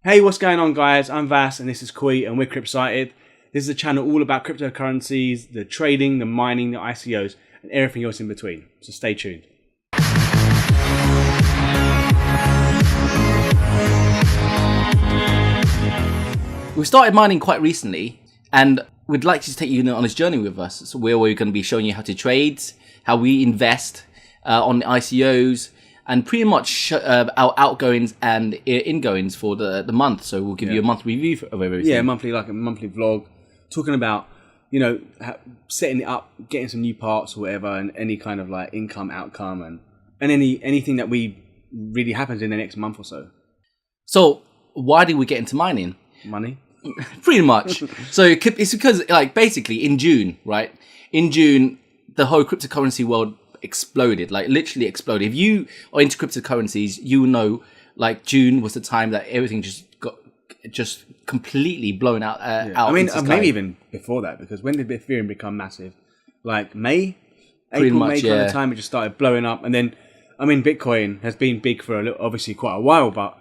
Hey, what's going on, guys? I'm Vas, and this is Koi, and we're Cryptsighted. This is a channel all about cryptocurrencies, the trading, the mining, the ICOs, and everything else in between. So stay tuned. We started mining quite recently, and we'd like to take you on this journey with us. So where we're going to be showing you how to trade, how we invest on ICOs, and pretty much our outgoings and ingoings for the month. So we'll give you a monthly review of everything. Yeah, monthly, like a monthly vlog, talking about, you know, setting it up, getting some new parts or whatever, and any kind of like income, outcome, and anything that really happens in the next month or so. So why did we get into mining? Money. Pretty much. So it's because, like, basically in June, right? In June, the whole cryptocurrency world exploded, like literally exploded. If you are into cryptocurrencies, you know, like June was the time that everything just completely blown out. Out. I mean, maybe even before that, because when did Ethereum become massive? Like May, April, May kind of time, it just started blowing up. And then, I mean, Bitcoin has been big for obviously quite a while, but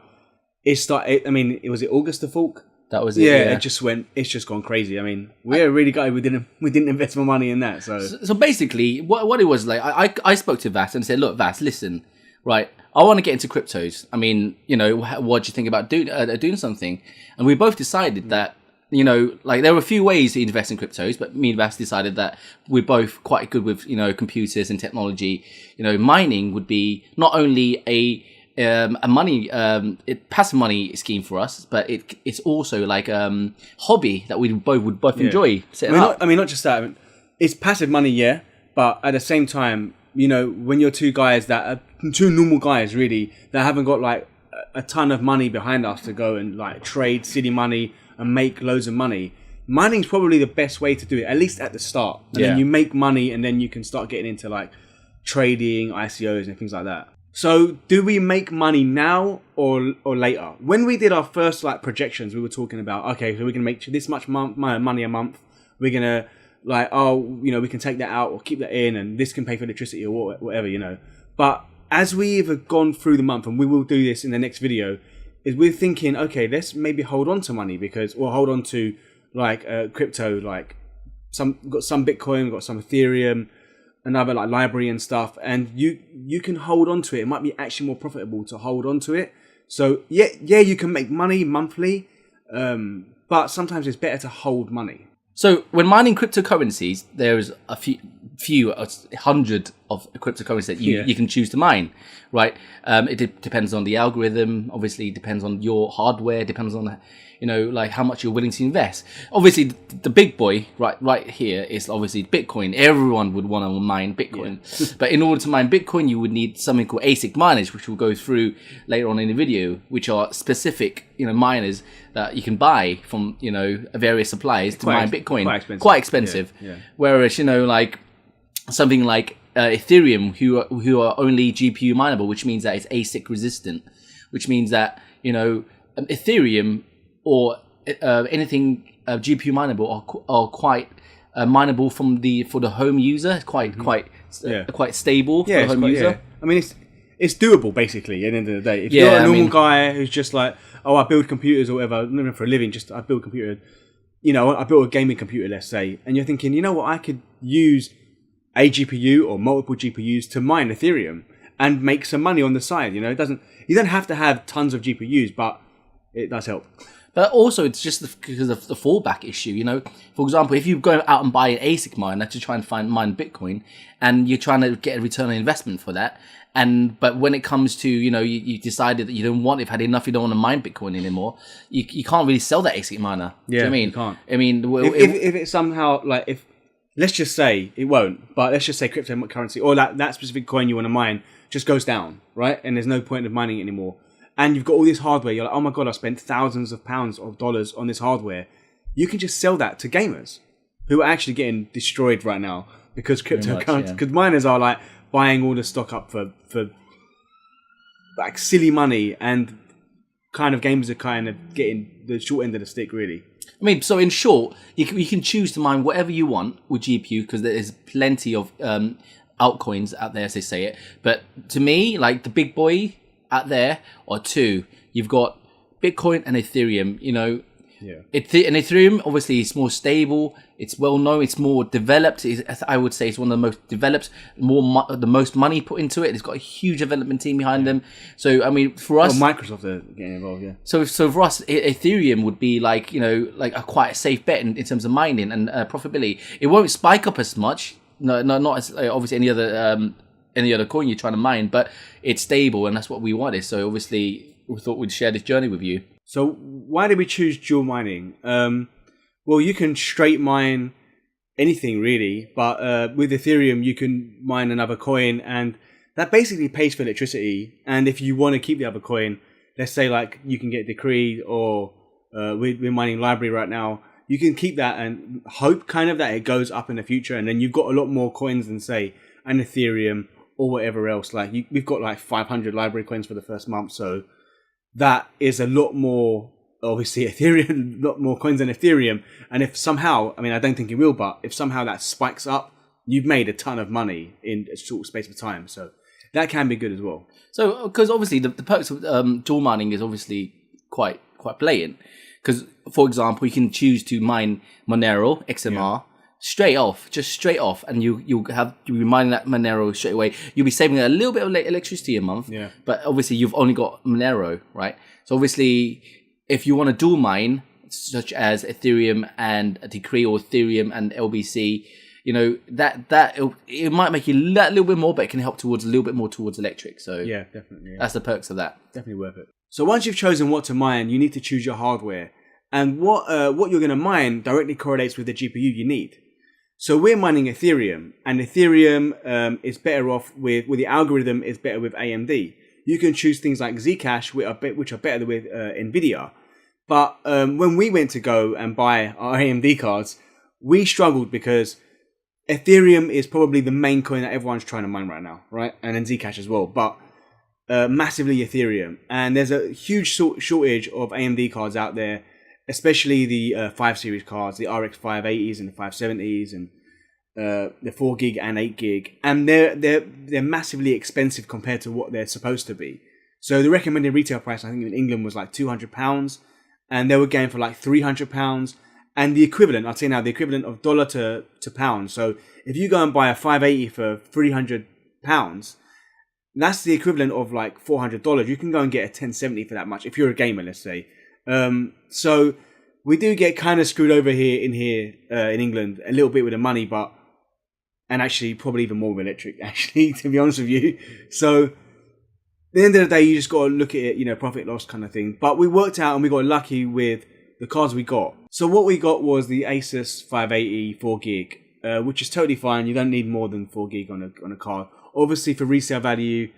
it started. I mean, was it August the Fork? That was it. Yeah, it just went. It's just gone crazy. I mean, we're really gutted we didn't invest more money in that. So basically, what it was like, I spoke to Vas and said, look, Vas, listen, right? I want to get into cryptos. I mean, you know, what do you think about doing something? And we both decided that, you know, like there were a few ways to invest in cryptos, but me and Vas decided that we're both quite good with, you know, computers and technology. You know, mining would be not only a money, passive money scheme for us, but it's also like hobby that we would both enjoy setting up. Not just that. I mean, it's passive money, yeah, but at the same time, you know, when you're two normal guys really that haven't got like a ton of money behind us to go and like trade silly money and make loads of money, mining's probably the best way to do it, at least at the start. And then you make money, and then you can start getting into like trading, ICOs, and things like that. So, do we make money now or later? When we did our first like projections, we were talking about, okay, so we're gonna make this much money a month. We're gonna like, oh, you know, we can take that out or keep that in, and this can pay for electricity or whatever, you know. But as we've gone through the month, and we will do this in the next video, is we're thinking, okay, let's maybe hold on to money or hold on to like crypto, like got some Bitcoin, got some Ethereum, another like Lbry and stuff, and you can hold on to it. It might be actually more profitable to hold on to it. So yeah, you can make money monthly, but sometimes it's better to hold money. So when mining cryptocurrencies, there's a few hundred of cryptocurrencies that you can choose to mine, right? It depends on the algorithm. Obviously, it depends on your hardware. It depends on, you know, like how much you're willing to invest. Obviously, the big boy right here is obviously Bitcoin. Everyone would want to mine Bitcoin, but in order to mine Bitcoin, you would need something called ASIC miners, which we'll go through later on in the video, which are specific, you know, miners that you can buy from, you know, various suppliers to mine Bitcoin. Quite expensive. Yeah. Whereas, you know, like something like Ethereum, who are only GPU mineable, which means that it's ASIC resistant, which means that, you know, Ethereum or anything GPU mineable are quite mineable for the home user. Quite stable for the home user. Yeah. I mean, it's doable basically. At the end of the day, if you're a normal guy who's just like, oh, I build computers or whatever, not even for a living, just I build computer. You know, I built a gaming computer, let's say, and you're thinking, you know what, I could use a GPU or multiple GPUs to mine Ethereum and make some money on the side. You know, you don't have to have tons of GPUs, but it does help. But also, it's just because of the fallback issue. You know, for example, if you go out and buy an ASIC miner to try and mine Bitcoin, and you're trying to get a return on investment for that, but when it comes to, you know, you decided that you don't want, you've had enough, you don't want to mine Bitcoin anymore, you can't really sell that ASIC miner. Yeah, do you know what I mean? You can't. I mean, if it somehow, like, let's just say it won't, but let's just say cryptocurrency or that specific coin you want to mine just goes down, right? And there's no point of mining it anymore. And you've got all this hardware. You're like, oh my God, I spent thousands of pounds of dollars on this hardware. You can just sell that to gamers who are actually getting destroyed right now because cryptocurrency, because miners are like buying all the stock up for like silly money, and kind of gamers are kind of getting the short end of the stick, really. I mean, so in short, you can choose to mine whatever you want with GPU because there is plenty of altcoins out there, as they say it. But to me, like the big boy out there are two. You've got Bitcoin and Ethereum, you know, Yeah. and Ethereum obviously is more stable. It's well known. It's more developed. I would say it's one of the most developed. The most money put into it. It's got a huge development team behind them. So I mean, for us, Microsoft are getting involved. Yeah. So for us, Ethereum would be like, you know, like a quite a safe bet in terms of mining and profitability. It won't spike up as much. No, not as obviously any other coin you're trying to mine, but it's stable, and that's what we wanted. So obviously, we thought we'd share this journey with you. So why did we choose dual mining? Well, you can straight mine anything really, but with Ethereum you can mine another coin, and that basically pays for electricity. And if you want to keep the other coin, let's say like you can get Decree, or we're mining Lbry right now, you can keep that and hope kind of that it goes up in the future, and then you've got a lot more coins than say an Ethereum or whatever else. Like we've got like 500 Lbry coins for the first month, so that is a lot more, obviously, Ethereum, a lot more coins than Ethereum. And if somehow, I mean, I don't think it will, but if somehow that spikes up, you've made a ton of money in a short space of time. So that can be good as well. So, because obviously the perks of dual mining is obviously quite blatant. Because, for example, you can choose to mine Monero, XMR, straight off, and you'll be mining that Monero straight away. You'll be saving a little bit of electricity a month, but obviously you've only got Monero, right? So obviously, if you want to dual mine, such as Ethereum and Decree, or Ethereum and LBC, you know, it might make you a little bit more, but it can help towards a little bit more towards electric. So yeah, definitely. Yeah. That's the perks of that. Definitely worth it. So once you've chosen what to mine, you need to choose your hardware, and what you're going to mine directly correlates with the GPU you need. So we're mining Ethereum, and Ethereum is better off with the algorithm is better with AMD. You can choose things like Zcash, which are better with NVIDIA. But when we went to go and buy our AMD cards, we struggled because Ethereum is probably the main coin that everyone's trying to mine right now, right? And then Zcash as well, but massively Ethereum. And there's a huge shortage of AMD cards out there, especially the 5 series cards, the RX580s and the 570s, and the 4 gig and 8 gig, and they're massively expensive compared to what they're supposed to be. So the recommended retail price, I think in England, was like £200, and they were going for like £300. And the equivalent, I'd say now, the equivalent of dollar to pound. So if you go and buy a 580 for £300, that's the equivalent of like $400. You can go and get a 1070 for that much if you're a gamer, let's say. So we do get kind of screwed over here in England a little bit with the money, and actually probably even more with electric, actually, to be honest with you. So at the end of the day, you just got to look at it, you know, profit loss kind of thing. But we worked out and we got lucky with the cards we got. So what we got was the Asus 580 4 gig, which is totally fine. You don't need more than 4 gig on a card. Obviously, for resale value,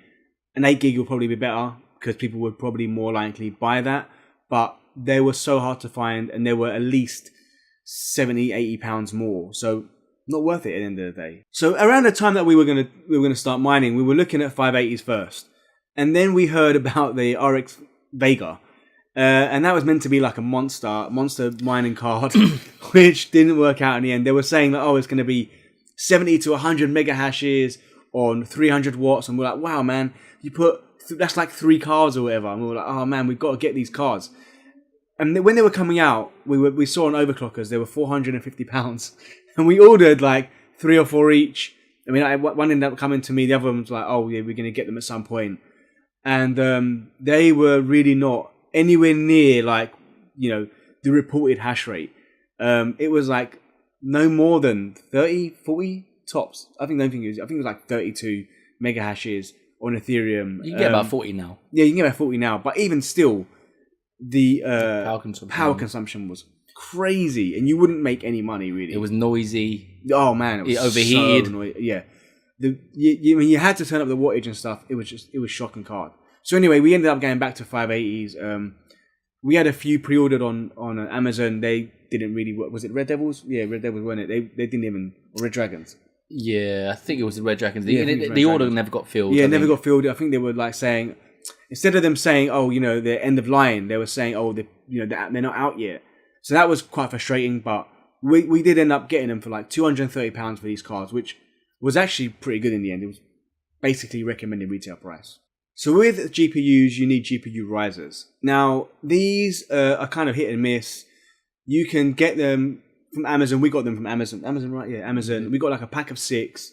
an 8 gig will probably be better because people would probably more likely buy that. But they were so hard to find, and they were at least £70-80 more. So not worth it at the end of the day. So around the time that we were gonna start mining, we were looking at 580s first, and then we heard about the RX Vega, and that was meant to be like a monster mining card, which didn't work out in the end. They were saying that it's going to be 70 to 100 mega hashes on 300 watts, and we're like, wow, man, that's like 3 cards or whatever, and we were like, oh man, we've got to get these cards. And when they were coming out, we saw on overclockers they were £450, and we ordered like 3 or 4 each. I mean, one ended up coming to me, the other one was like, oh yeah, we're going to get them at some point, and they were really not anywhere near like, you know, the reported hash rate. It was like no more than 30, 40 tops. I think it was like 32 mega hashes on Ethereum. You can get about 40 now. Yeah, you can get about 40 now, but even still, the power consumption was crazy, and you wouldn't make any money really. It was noisy. Oh man, it overheated. So noisy. Yeah, you had to turn up the wattage and stuff. It was shocking card. So anyway, we ended up going back to 580s. We had a few pre-ordered on Amazon. They didn't really work. Was it Red Devils? Yeah, Red Devils, weren't it? They didn't even, or Red Dragons. Yeah, I think it was the Red Dragons. The order never got filled. Yeah, never got filled. I think they were like saying, instead of them saying, oh, you know, they're end of line, they were saying, oh, they're not out yet. So that was quite frustrating, but we did end up getting them for like £230 for these cards, which was actually pretty good in the end. It was basically recommended retail price. So with GPUs, you need GPU risers. Now, these are kind of hit and miss. You can get them from Amazon. We got them from Amazon. Amazon, right? Yeah, Amazon. We got like a pack of 6.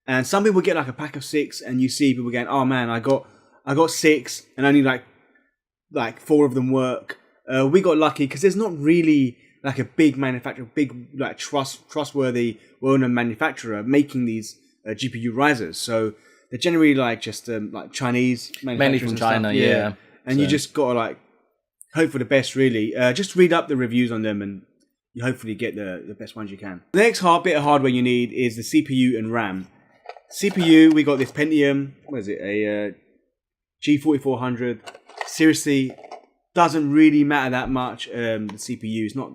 And some people get like a pack of 6 and you see people going, oh man, I got 6 and only like 4 of them work. We got lucky because there's not really like a big manufacturer, big like trustworthy, well-known manufacturer making these GPU risers. So they're generally like just like Chinese manufacturers. Mainly from China, yeah. And you just gotta like hope for the best, really. Just read up the reviews on them and you hopefully get the best ones you can. The next bit of hardware you need is the CPU and RAM. CPU, we got this Pentium, what is it, a G4400. Seriously, doesn't really matter that much. The CPU is not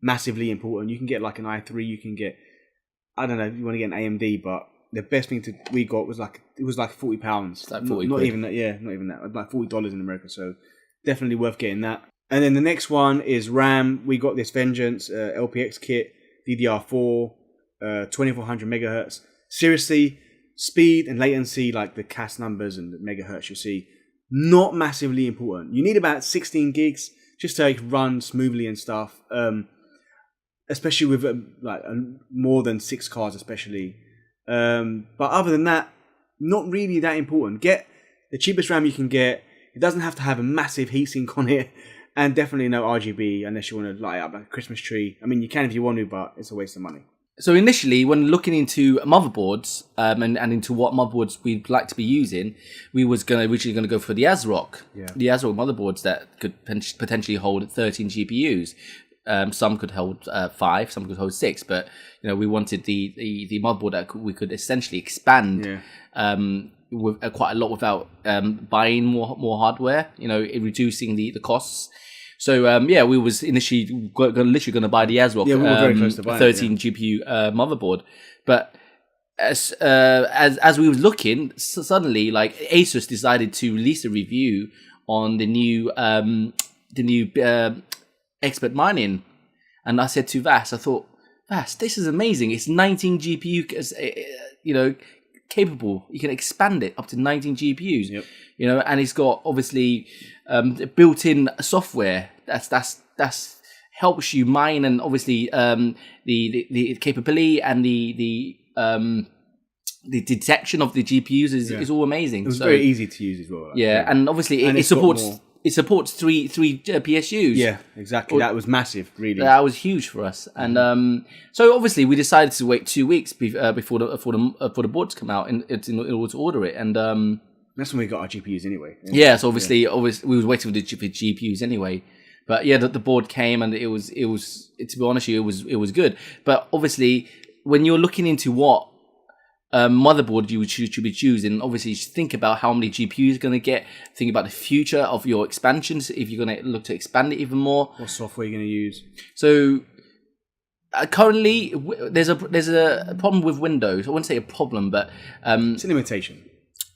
massively important. You can get like an i3, you can get, I don't know if you want to get an AMD, but the best thing we got was like, it was like £40. It's like 40 not even that, yeah, not even that. Like $40 in America, so definitely worth getting that. And then the next one is RAM. We got this Vengeance LPX kit, DDR4, 2400 megahertz. Seriously, speed and latency, like the CAS numbers and the megahertz you see, not massively important. You need about 16 gigs just to run smoothly and stuff, especially with more than 6 cards especially. But other than that, not really that important. Get the cheapest RAM you can get. It doesn't have to have a massive heatsink on it, and definitely no RGB unless you want to light up like a Christmas tree. I mean, you can if you want to, but it's a waste of money. So initially, when looking into motherboards and into what motherboards we'd like to be using, we was originally going to go for the ASRock, the ASRock motherboards that could potentially hold 13 GPUs. Some could hold 5, some could hold 6, but we wanted the motherboard that we could essentially expand with quite a lot without buying more hardware. Reducing the costs. So we was initially literally going to buy the ASRock we were very close to buying 13 GPU motherboard, but as we was looking, suddenly like Asus decided to release a review on the new expert mining, and I said to Vas, Vas, this is amazing. It's 19 GPU, capable. You can expand it up to 19 GPUs. Yep. And it's got obviously built-in software that's helps you mine, and obviously the capability and the detection of the GPUs is all amazing. It was very easy to use as well. And obviously it supports three PSUs. Yeah, exactly. That was massive, really. That was huge for us. And so obviously we decided to wait 2 weeks before the board to come out in order to order it. And that's when we got our GPUs anyway. Yeah, so obviously we was waiting for the GPUs anyway. But yeah, the board came and it was to be honest with you, it was good. But obviously when you're looking into what motherboard you should be choosing, obviously you should think about how many GPUs you're going to get, think about the future of your expansions, if you're going to look to expand it even more. What software you're going to use. So currently there's a problem with Windows. I wouldn't say a problem, but it's a limitation.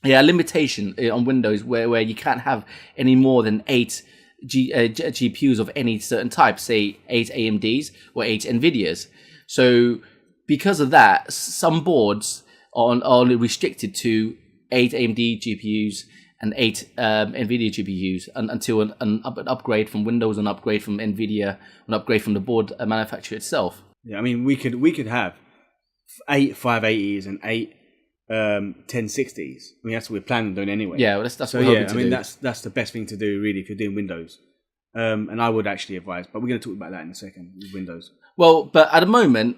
Yeah, a limitation on Windows where you can't have any more than 8 GPUs of any certain type, say 8 AMDs or 8 NVIDIAs. So because of that, some boards are only restricted to 8 AMD GPUs and 8 NVIDIA GPUs until an upgrade from Windows, an upgrade from NVIDIA, an upgrade from the board manufacturer itself. Yeah, I mean, we could have 8 580s and 8 1060s. I mean, that's what we're planning on doing anyway. Yeah, well, that's so what we're yeah. hoping to I mean, do. that's the best thing to do really if you're doing Windows. And I would actually advise, but we're going to talk about that in a second with Windows. Well, but at the moment,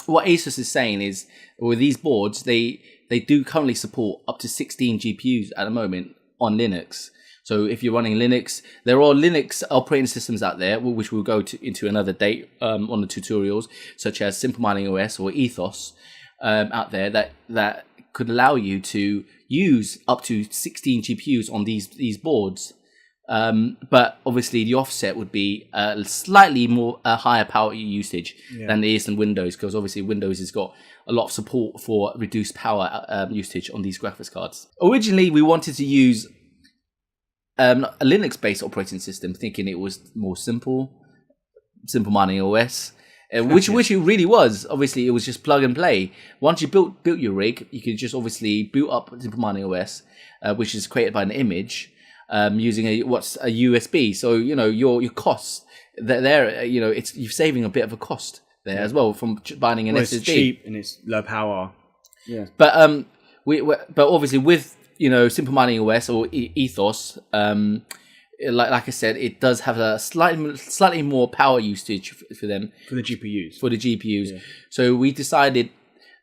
what Asus is saying is with these boards, they do currently support up to 16 GPUs at the moment on Linux. So if you're running Linux, there are Linux operating systems out there, which we'll go into another date on the tutorials, such as Simple Mining OS or Ethos out there that could allow you to use up to 16 GPUs on these boards. But obviously the offset would be slightly more higher power usage than it is in Windows, because obviously Windows has got a lot of support for reduced power usage on these graphics cards. Originally, we wanted to use a Linux-based operating system, thinking it was more simple Mining OS, which it really was. Obviously, it was just plug and play. Once you built your rig, you could just obviously boot up Simple Mining OS, which is created by an image using a USB. So your costs there, you're saving a bit of a cost there as well from buying an SSD. It's cheap and it's low power. Yeah, but but obviously with Simple Mining OS or Ethos, like I said, it does have a slightly more power usage for them for the GPUs. Yeah. So we decided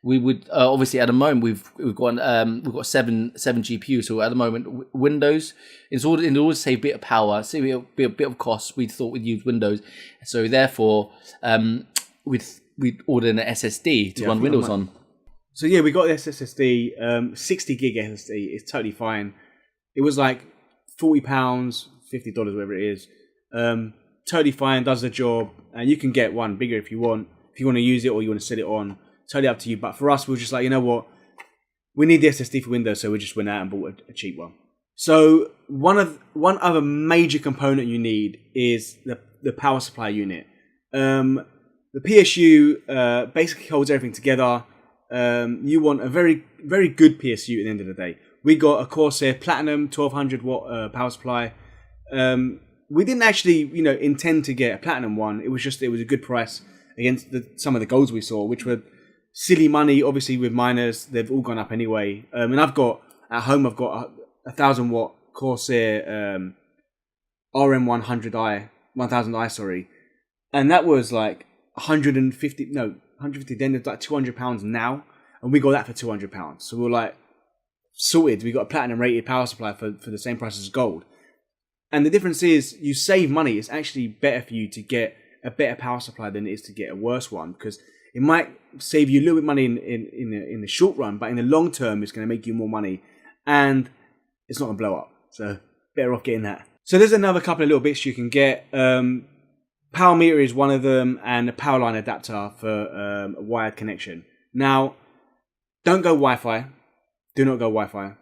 we would obviously at the moment we've got seven GPUs. So at the moment Windows, in order to save a bit of power, save a bit of cost, we thought we'd use Windows. So therefore, we'd ordered an SSD to run Windows on. So yeah, we got this SSD, 60 gig SSD. It's totally fine. It was like £40, $50, whatever it is. Totally fine, does the job, and you can get one bigger if you want. If you want to use it or you want to set it on, totally up to you. But for us, we were just like, you know what, we need the SSD for Windows, so we just went out and bought a cheap one. So one other major component you need is the power supply unit. The PSU basically holds everything together. You want a very, very good PSU at the end of the day. We got a Corsair Platinum 1200 watt power supply. We didn't actually, intend to get a Platinum one. It was a good price against some of the golds we saw, which were silly money. Obviously, with miners, they've all gone up anyway. And I've got a 1000 watt Corsair RM1000i, and that was like 150. Then it's like £200 now, and we got that for £200. So we were like sorted. We got a platinum rated power supply for the same price as gold. And the difference is you save money. It's actually better for you to get a better power supply than it is to get a worse one, because it might save you a little bit of money in the short run, but in the long term, it's going to make you more money, and it's not going to blow up. So better off getting that. So there's another couple of little bits you can get. Power meter is one of them, and a power line adapter for a wired connection. Now, don't go Wi-Fi. Do not go Wi-Fi.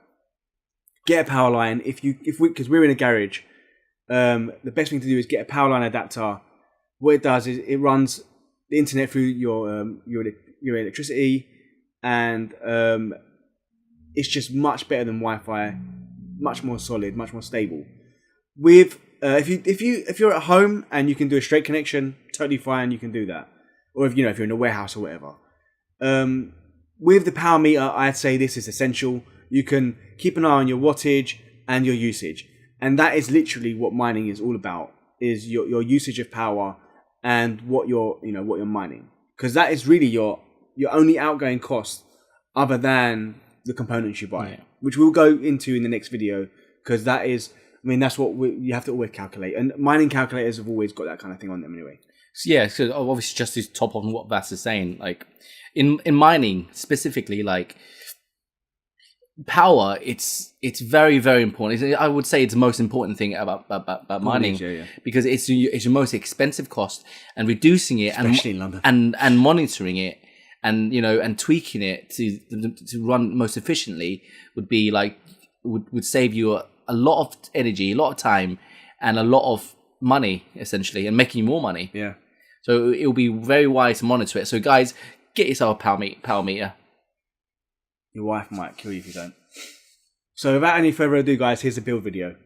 Get a power line. Because we're in a garage. The best thing to do is get a power line adapter. What it does is it runs the internet through your electricity, and it's just much better than Wi-Fi. Much more solid, much more stable. With if you're at home and you can do a straight connection, totally fine. You can do that. Or if you're in a warehouse or whatever. With the power meter, I'd say this is essential. You can keep an eye on your wattage and your usage, and that is literally what mining is all about: is your usage of power and what you're mining, because that is really your only outgoing cost, other than the components you buy, which we'll go into in the next video, because that is. That's what you have to always calculate, and mining calculators have always got that kind of thing on them anyway. So obviously, just to top on what Vass is saying, like in mining specifically, like power, it's very, very important. I would say it's the most important thing about mining, because it's your most expensive cost, and reducing it, especially in London, and monitoring it, and and tweaking it to run most efficiently would save you a lot of energy, a lot of time, and a lot of money, essentially, and making you more money. Yeah. So it'll be very wise to monitor it. So guys, get yourself a power meter. Your wife might kill you if you don't. So without any further ado, guys, here's a build video.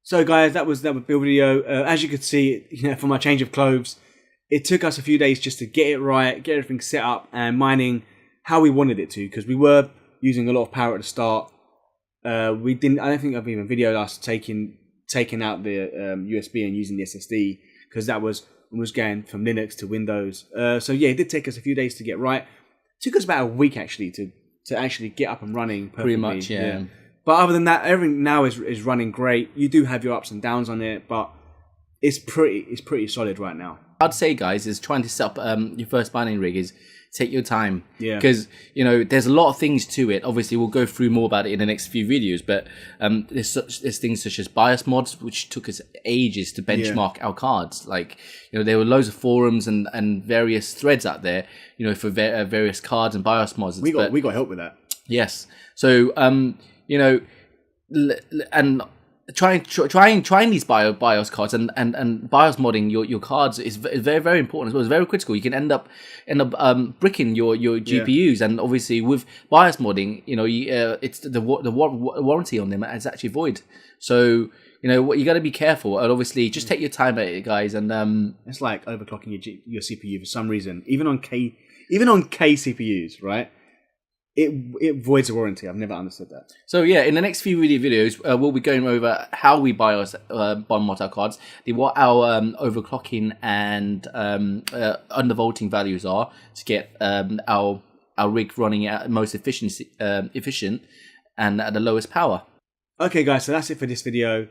So guys, that was build video. As you could see, from my change of clothes, it took us a few days just to get it right, get everything set up and mining how we wanted it to, because we were using a lot of power at the start. I don't think I've even videoed us taking out the USB and using the SSD, because that was going from Linux to Windows. So yeah, it did take us a few days to get right. It took us about a week actually to actually get up and running perfectly. Pretty much, yeah. But other than that, everything now is running great. You do have your ups and downs on it, but it's pretty solid right now. I'd say, guys, is trying to set up your first mining rig is take your time. Yeah. Because, there's a lot of things to it. Obviously, we'll go through more about it in the next few videos, but there's things such as BIOS mods, which took us ages to benchmark our cards. Like, there were loads of forums and various threads out there, for various cards and BIOS mods. We got help with that. Yes. So, and trying these BIOS cards and BIOS modding your cards is very, very important as well. It's very critical. You can end up bricking your GPUs, and obviously with BIOS modding, it's the warranty on them is actually void. So you got to be careful, and obviously just take your time at it, guys. And it's like overclocking your CPU for some reason, even on K CPUs, right? It voids a warranty. I've never understood that. So yeah, in the next few videos, we'll be going over how we BIOS mod our cards, what our overclocking and undervolting values are to get our rig running at most efficient and at the lowest power. Okay, guys, so that's it for this video.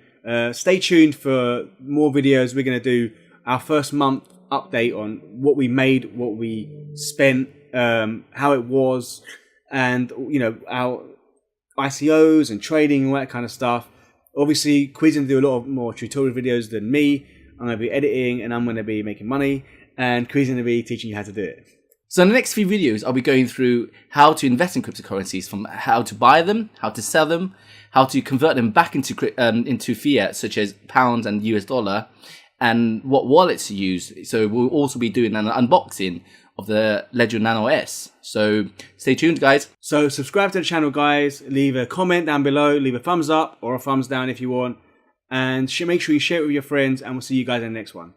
Stay tuned for more videos. We're going to do our first month update on what we made, what we spent, how it was, and our ICOs and trading and all that kind of stuff. Obviously, Quiz going to do a lot more tutorial videos than me. I'm going to be editing and I'm going to be making money, and Quiz going to be teaching you how to do it. So in the next few videos, I'll be going through how to invest in cryptocurrencies, from how to buy them, how to sell them, how to convert them back into fiat, such as pounds and US dollar, and what wallets to use. So we'll also be doing an unboxing of the Ledger Nano S. So stay tuned, guys. So subscribe to the channel, guys. Leave a comment down below. Leave a thumbs up or a thumbs down if you want. And make sure you share it with your friends. And we'll see you guys in the next one.